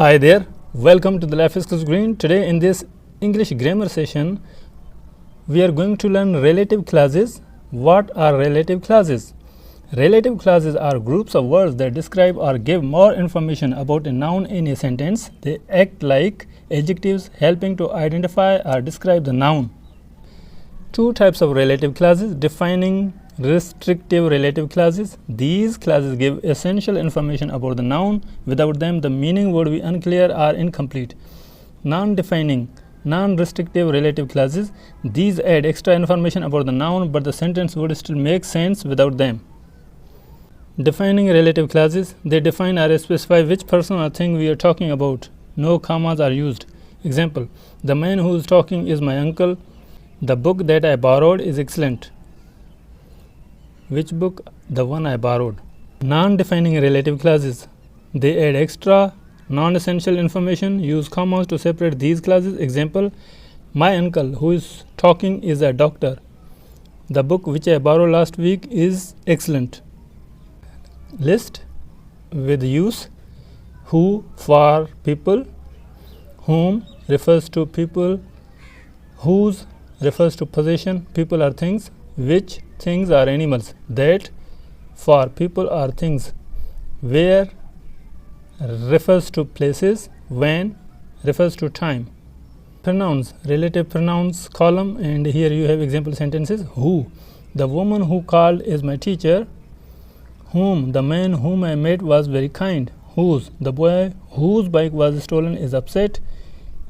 Hi there, welcome to the Life Skills Green. Today in this English grammar session, we are going to learn relative clauses. What are relative clauses? Relative clauses are groups of words that describe or give more information about a noun in a sentence. They act like adjectives, helping to identify or describe the noun. Two types of relative clauses: defining, restrictive relative clauses. These clauses give essential information about the noun. Without them, the meaning would be unclear or incomplete. Non-defining, non-restrictive relative clauses. These add extra information about the noun, but the sentence would still make sense without them. Defining relative clauses. They define or specify which person or thing we are talking about. No commas are used. Example: the man who is talking is my uncle. The book that I borrowed is excellent. Which book? The one I borrowed. Non-defining relative clauses. They add extra, non-essential information. Use commas to separate these clauses. Example: my uncle who is talking is a doctor. The book which I borrowed last week is excellent. List with use: who for people, whom refers to people, whose refers to possession, people are things, which things are animals, that for people are things, where refers to places, when refers to time. Pronouns, relative pronouns column, and here you have example sentences. Who, the woman who called is my teacher. Whom, the man whom I met was very kind. Whose, the boy whose bike was stolen is upset.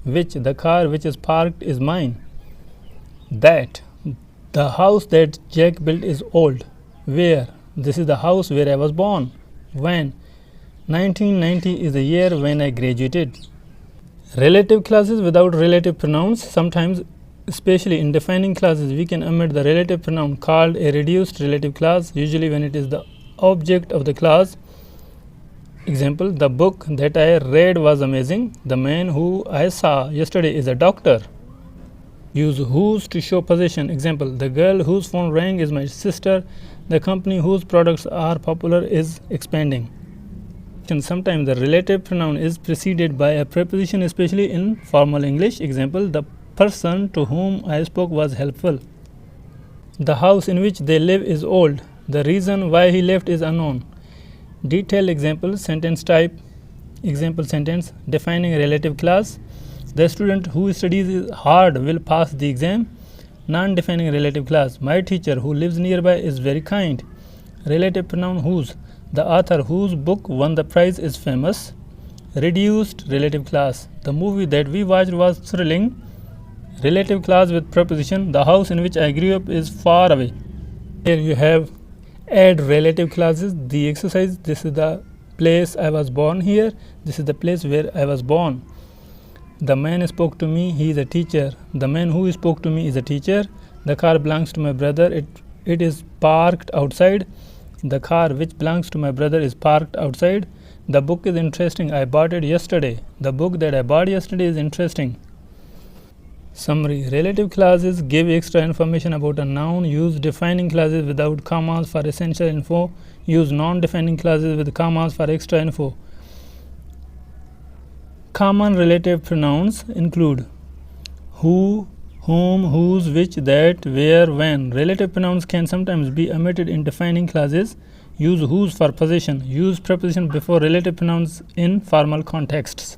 Which, the car which is parked is mine. That, the house that Jack built is old. Where, this is the house where I was born. When, 1990 is the year when I graduated. Relative clauses without relative pronouns. Sometimes, especially in defining clauses, we can omit the relative pronoun called a reduced relative clause, usually when it is the object of the clause. Example: the book that I read was amazing. The man who I saw yesterday is a doctor. Use whose to show possession. Example: the girl whose phone rang is my sister. The company whose products are popular is expanding. And sometimes the relative pronoun is preceded by a preposition, especially in formal English. Example: the person to whom I spoke was helpful. The house in which they live is old. The reason why he left is unknown. Detailed example, sentence type. Example sentence: defining a relative clause. The student who studies hard will pass the exam. Non-defining relative clause: my teacher who lives nearby is very kind. Relative pronoun whose: the author whose book won the prize is famous. Reduced relative clause: the movie that we watched was thrilling. Relative clause with preposition: the house in which I grew up is far away. Here you have add relative clauses. The exercise: this is the place I was born here. This is the place where I was born. The man spoke to me, he is a teacher. The man who spoke to me is a teacher. The car belongs to my brother, it is parked outside. The car which belongs to my brother is parked outside. The book is interesting, I bought it yesterday. The book that I bought yesterday is interesting. Summary: relative clauses give extra information about a noun. Use defining clauses without commas for essential info. Use non-defining clauses with commas for extra info. Common relative pronouns include who, whom, whose, which, that, where, when. Relative pronouns can sometimes be omitted in defining clauses. Use whose for possession. Use preposition before relative pronouns in formal contexts.